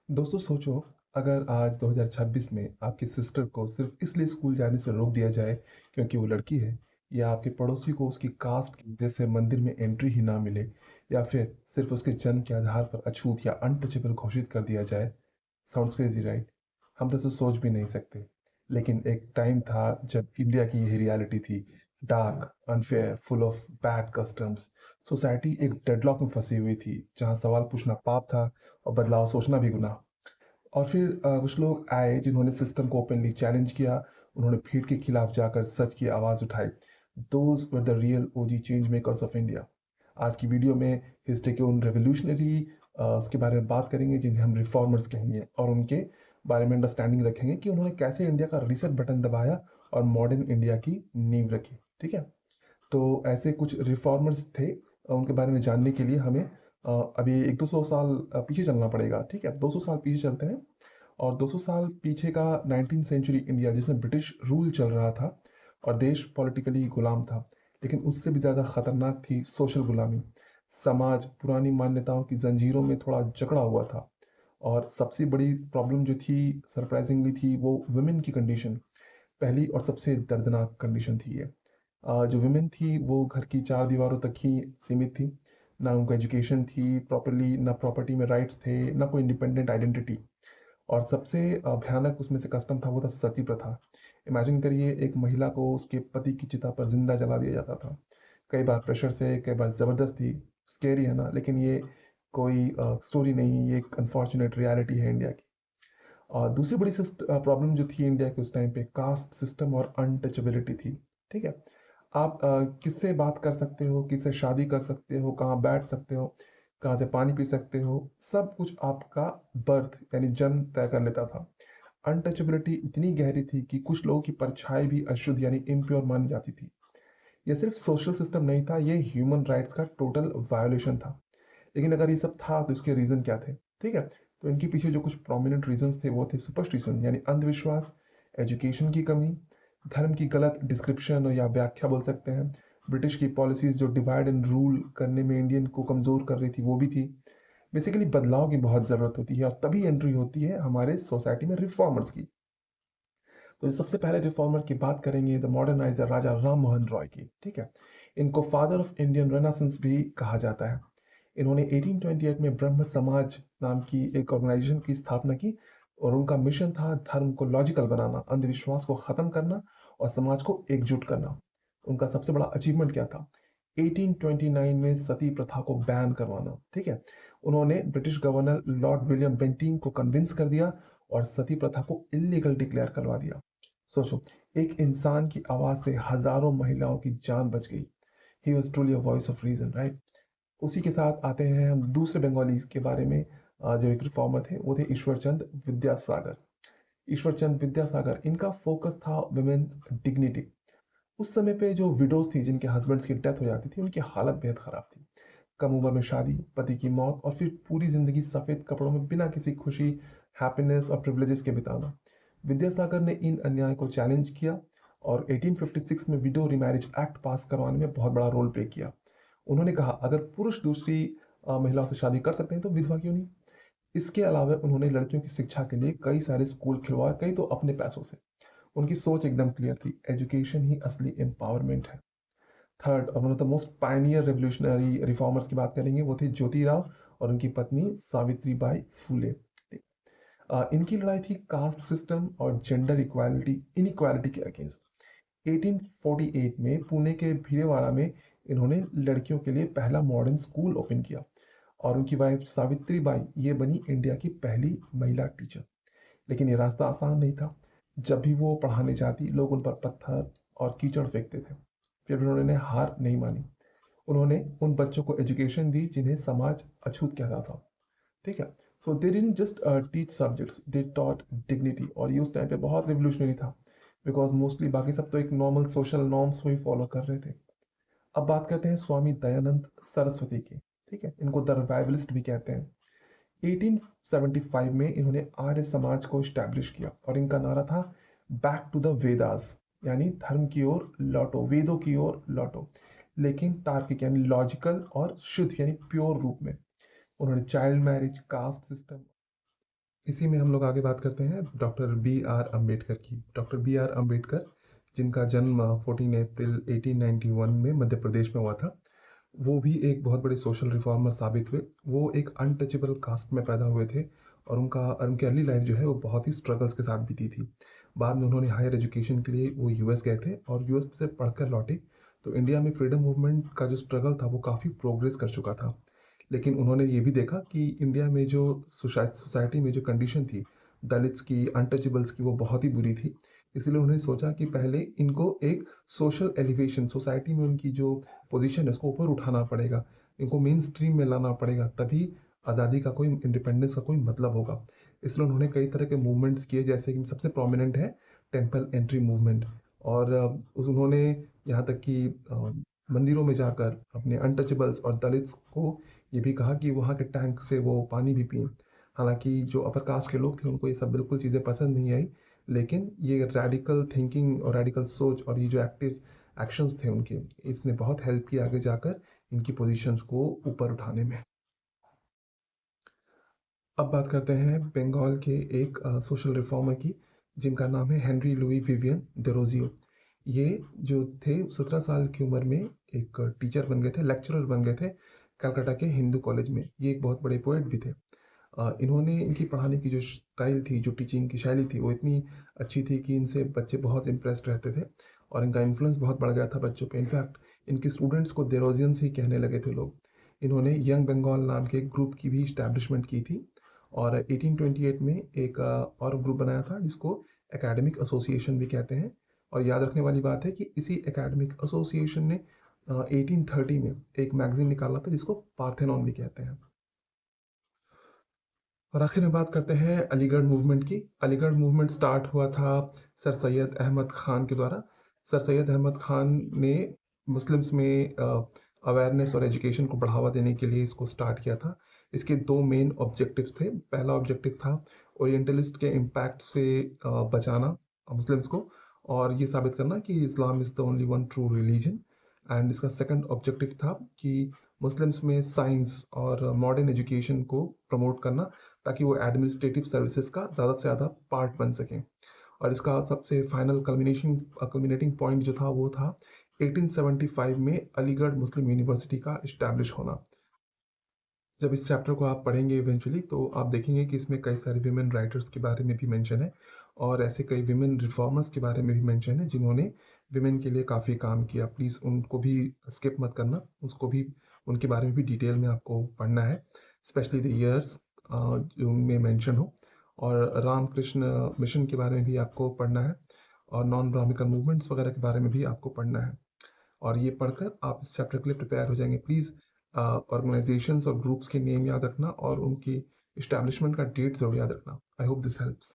दोस्तों सोचो, अगर आज 2026 में आपकी सिस्टर को सिर्फ इसलिए स्कूल जाने से रोक दिया जाए क्योंकि वो लड़की है, या आपके पड़ोसी को उसकी कास्ट की वजह से मंदिर में एंट्री ही ना मिले, या फिर सिर्फ उसके जन्म के आधार पर अछूत या अनटचेबल घोषित कर दिया जाए। Sounds crazy, right? हम तो इसे सोच भी नहीं सकते। लेकिन एक टाइम था जब इंडिया की यही रियलिटी थी। Dark, unfair, full of bad customs. Society एक डेडलॉक में फंसी हुई थी, जहां सवाल पूछना पाप था और बदलाव सोचना भी गुनाह। और फिर कुछ लोग आए जिन्होंने सिस्टम को ओपनली चैलेंज किया। उन्होंने भीड़ के खिलाफ जाकर सच की आवाज़ उठाई। Those were the real OG change makers of India. आज की वीडियो में हिस्ट्री के उन रेवोल्यूशनरी के बारे में बात करेंगे जिन्हें हम रिफॉर्मर्स कहेंगे, और उनके बारे में अंडरस्टैंडिंग रखेंगे कि उन्होंने कैसे इंडिया का रीसेट बटन दबाया और मॉडर्न इंडिया की नींव रखी। ठीक है? तो ऐसे कुछ रिफॉर्मर्स थे। उनके बारे में जानने के लिए हमें अभी 100-200 साल पीछे चलना पड़ेगा। ठीक है? 200 साल पीछे चलते हैं। और 200 साल पीछे का 19th सेंचुरी इंडिया, जिसमें ब्रिटिश रूल चल रहा था और देश पॉलिटिकली गुलाम था। लेकिन उससे भी ज़्यादा खतरनाक थी सोशल गुलामी। समाज पुरानी मान्यताओं की जंजीरों में थोड़ा जकड़ा हुआ था। और सबसे बड़ी प्रॉब्लम जो थी, सरप्राइजिंगली, थी वो वुमेन की कंडीशन। पहली और सबसे दर्दनाक कंडीशन थी ये। जो वुमेन थी वो घर की चार दीवारों तक ही सीमित थी। ना उनको एजुकेशन थी प्रॉपरली, ना प्रॉपर्टी में राइट्स थे, ना कोई इंडिपेंडेंट आइडेंटिटी। और सबसे भयानक उसमें से कस्टम था, वो था सती प्रथा। इमेजिन करिए, एक महिला को उसके पति की चिता पर जिंदा जला दिया जाता था। कई बार प्रेशर से, कई बार ज़बरदस्ती। स्केरी है ना? लेकिन ये कोई स्टोरी नहीं, ये एक अनफॉर्चुनेट रियलिटी है इंडिया की। और दूसरी बड़ी प्रॉब्लम जो थी इंडिया के उस टाइम पे, कास्ट सिस्टम और अनटचेबिलिटी थी। ठीक है? आप किससे बात कर सकते हो, किससे शादी कर सकते हो, कहाँ बैठ सकते हो, कहाँ से पानी पी सकते हो, सब कुछ आपका बर्थ यानी जन्म तय कर लेता था। अनटचेबिलिटी इतनी गहरी थी कि कुछ लोगों की परछाई भी अशुद्ध यानी इम्प्योर मानी जाती थी। यह सिर्फ सोशल सिस्टम नहीं था, ये ह्यूमन राइट्स का टोटल वायोलेशन था। लेकिन अगर ये सब था तो इसके रीज़न क्या थे? ठीक है? तो इनके पीछे जो कुछ प्रोमिनेंट रीजंस थे वो थे सुपरस्टिशन यानी अंधविश्वास, एजुकेशन की कमी, धर्म की गलत डिस्क्रिप्शन या व्याख्या बोल सकते हैं, ब्रिटिश की पॉलिसीज जो डिवाइड एंड रूल करने में इंडियन को कमज़ोर कर रही थी वो भी थी। बेसिकली बदलाव की बहुत ज़रूरत होती है और तभी एंट्री होती है हमारे सोसाइटी में रिफॉर्मर्स की। तो सबसे पहले रिफॉर्मर की बात करेंगे, द मॉडर्नाइजर राजा राम मोहन रॉय की। ठीक है? इनको फादर ऑफ इंडियन रेनासेंस भी कहा जाता है। इन्होंने 1828 में ब्रह्म समाज नाम की एक ऑर्गेनाइजेशन की स्थापना की। और उनका मिशन था धर्म को लॉजिकल बनाना, अंधविश्वास को ख़त्म करना और समाज को एकजुट करना। उनका सबसे बड़ा अचीवमेंट क्या था? 1829 में सती प्रथा को बैन करवाना। ठीक है? उन्होंने British governor lord William Bentinck को कन्विंस कर दिया और सती प्रथा को इलीगल डिक्लेयर करवा दिया। सोचो, एक इंसान की आवाज से हजारों महिलाओं की जान बच गई। He was truly a voice of reason, right? उसी के साथ आते हैं हम दूसरे बंगाली के बारे में। जो एक रिफॉर्मर थे वो थे ईश्वर चंद विद्यासागर। ईश्वर चंद विद्यासागर, इनका फोकस था वुमेन डिग्निटी। उस समय पे जो विडोज थी जिनके हस्बैंड्स की डेथ हो जाती थी, उनकी हालत बेहद खराब थी। कम उम्र में शादी, पति की मौत और फिर पूरी जिंदगी सफेद कपड़ों में बिना किसी खुशी, हैप्पीनेस और प्रिविलेजेस के बिताना। विद्यासागर ने इन अन्याय को चैलेंज किया और 1856 में विडो रिमैरिज एक्ट पास करवाने में बहुत बड़ा रोल प्ले किया। उन्होंने कहा, अगर पुरुष दूसरी महिलाओं से शादी कर सकते हैं तो विधवा क्यों नहीं? इसके अलावा उन्होंने लड़कियों की शिक्षा के लिए कई सारे स्कूल खिलवाए, कई तो अपने पैसों से। उनकी सोच एकदम क्लियर थी, एजुकेशन ही असली एम्पावरमेंट है। थर्ड और one of the most Pioneer revolutionary reformers की बात करेंगे, वो थे ज्योतिराव और उनकी पत्नी सावित्री बाई फूले। इनकी लड़ाई थी कास्ट सिस्टम और जेंडर इक्वालिटी इनइक्वालिटी के अगेंस्ट। 1848 में पुणे के भीलवाड़ा में इन्होंने लड़कियों के लिए पहला मॉडर्न स्कूल ओपन किया। और उनकी वाइफ सावित्री बाई ये बनी इंडिया की पहली महिला टीचर। लेकिन ये रास्ता आसान नहीं था। जब भी वो पढ़ाने जाती, लोग उन पर पत्थर और कीचड़ फेंकते थे। फिर भी उन्होंने हार नहीं मानी। उन्होंने उन बच्चों को एजुकेशन दी जिन्हें समाज अछूत कहता था। ठीक है? So they didn't just teach subjects, they taught dignity. और ये उस टाइम पे बहुत रिवोल्यूशनरी था, बिकॉज मोस्टली बाकी सब तो एक नॉर्मल सोशल नॉर्म्स को ही फॉलो कर रहे थे। अब बात करते हैं स्वामी दयानंद सरस्वती की। ठीक है? इनको द रिवाइवलिस्ट भी कहते हैं। 1875 में इन्होंने आर्य समाज को स्टैब्लिश किया और इनका नारा था, बैक टू द वेदास, यानी धर्म की ओर लौटो, वेदों की ओर लौटो, लेकिन तार्किक यानी लॉजिकल और शुद्ध यानी प्योर रूप में। उन्होंने चाइल्ड मैरिज, कास्ट सिस्टम इसी में हम लोग आगे बात करते हैं डॉक्टर बी आर अम्बेडकर की। डॉक्टर बी आर अम्बेडकर, जिनका जन्म 14 अप्रैल 1891 में मध्य प्रदेश में हुआ था, वो भी एक बहुत बड़े सोशल रिफॉर्मर साबित हुए। वो एक अनटचेबल कास्ट में पैदा हुए थे और उनकी अर्ली लाइफ जो है वो बहुत ही स्ट्रगल्स के साथ बीती थी। बाद में उन्होंने हायर एजुकेशन के लिए वो यूएस गए थे और यूएस से पढ़कर लौटे। तो इंडिया में फ्रीडम मूवमेंट का जो स्ट्रगल था वो काफ़ी प्रोग्रेस कर चुका था। लेकिन उन्होंने ये भी देखा कि इंडिया में जो सोसाइटी में जो कंडीशन थी, दलित्स की, अनटचेबल्स की, वो बहुत ही बुरी थी। इसलिए उन्होंने सोचा कि पहले इनको एक सोशल एलिवेशन, सोसाइटी में उनकी जो पोजीशन है उसको ऊपर उठाना पड़ेगा, इनको मेन स्ट्रीम में लाना पड़ेगा, तभी आज़ादी का कोई, इंडिपेंडेंस का कोई मतलब होगा। इसलिए उन्होंने कई तरह के मूवमेंट्स किए, जैसे कि सबसे प्रोमिनेंट है टेम्पल एंट्री मूवमेंट। और उन्होंने यहाँ तक कि मंदिरों में जाकर अपने अनटचेबल्स और दलित्स को ये भी कहा कि वहाँ के टैंक से वो पानी भी पिएँ। हालाँकि जो अपर कास्ट के लोग थे उनको ये सब बिल्कुल चीज़ें पसंद नहीं आई, लेकिन ये रैडिकल थिंकिंग और रैडिकल सोच और ये जो एक्टिव एक्शंस थे उनके, इसने बहुत हेल्प किया आगे जाकर इनकी पोजीशंस को ऊपर उठाने में। अब बात करते हैं बंगाल के एक सोशल रिफॉर्मर की, जिनका नाम है हेनरी लुई विवियन डेरोजियो। ये जो थे 17 साल की उम्र में एक टीचर बन गए थे, लेक्चरर बन गए थे कलकत्ता के हिंदू कॉलेज में। ये एक बहुत बड़े पोएट भी थे। इन्होंने, इनकी पढ़ाने की जो स्टाइल थी, जो टीचिंग की शैली थी, वो इतनी अच्छी थी कि इनसे बच्चे बहुत इम्प्रेस्ड रहते थे और इनका इन्फ्लुएंस बहुत बढ़ गया था बच्चों पे। इनफैक्ट इनके स्टूडेंट्स को देरोजियंस ही कहने लगे थे लोग। इन्होंने यंग बंगाल नाम के एक ग्रुप की भी इस्टेब्लिशमेंट की थी और 1828 में एक और ग्रुप बनाया था जिसको एकेडमिक एसोसिएशन भी कहते हैं। और याद रखने वाली बात है कि इसी एकेडमिक एसोसिएशन ने 1830 में एक मैगजीन निकाला था जिसको पार्थेनॉन भी कहते हैं। और आखिर में बात करते हैं अलीगढ़ मूवमेंट की। अलीगढ़ मूवमेंट स्टार्ट हुआ था सर सैयद अहमद ख़ान के द्वारा। सर सैयद अहमद ख़ान ने मुस्लिम्स में अवेयरनेस और एजुकेशन को बढ़ावा देने के लिए इसको स्टार्ट किया था। इसके दो मेन ऑब्जेक्टिव्स थे। पहला ऑब्जेक्टिव था ओरिएंटलिस्ट के इम्पैक्ट से बचाना मुस्लिम्स को, और ये साबित करना कि Islam is the only one true religion. And इसका सेकंड ऑब्जेक्टिव था कि मुस्लिम्स में साइंस और मॉडर्न एजुकेशन को प्रमोट करना, ताकि वो एडमिनिस्ट्रेटिव सर्विसेज का ज़्यादा से ज़्यादा पार्ट बन सकें। और इसका सबसे फाइनल कल्मिनेटिंग पॉइंट जो था वो था 1875 में अलीगढ़ मुस्लिम यूनिवर्सिटी का इस्टेब्लिश होना। जब इस चैप्टर को आप पढ़ेंगे इवेंचुअली, तो आप देखेंगे कि इसमें कई सारे विमेन राइटर्स के बारे में भी मेंशन है और ऐसे कई विमेन रिफॉर्मर्स के बारे में भी मेंशन है जिन्होंने विमेन के लिए काफ़ी काम किया। प्लीज़ उनको भी स्किप मत करना, उसको भी, उनके बारे में भी डिटेल में आपको पढ़ना है, स्पेशली द ईयर्स जो उनमें मेंशन हो। और रामकृष्ण मिशन के बारे में भी आपको पढ़ना है और नॉन ब्राह्मिकल मूवमेंट्स वगैरह के बारे में भी आपको पढ़ना है। और ये पढ़कर आप इस चैप्टर के लिए प्रिपेयर हो जाएंगे। प्लीज़ ऑर्गेनाइजेशंस और ग्रुप्स के नेम याद रखना और उनकी इस्टेब्लिशमेंट का डेट ज़रूर याद रखना। I hope this helps.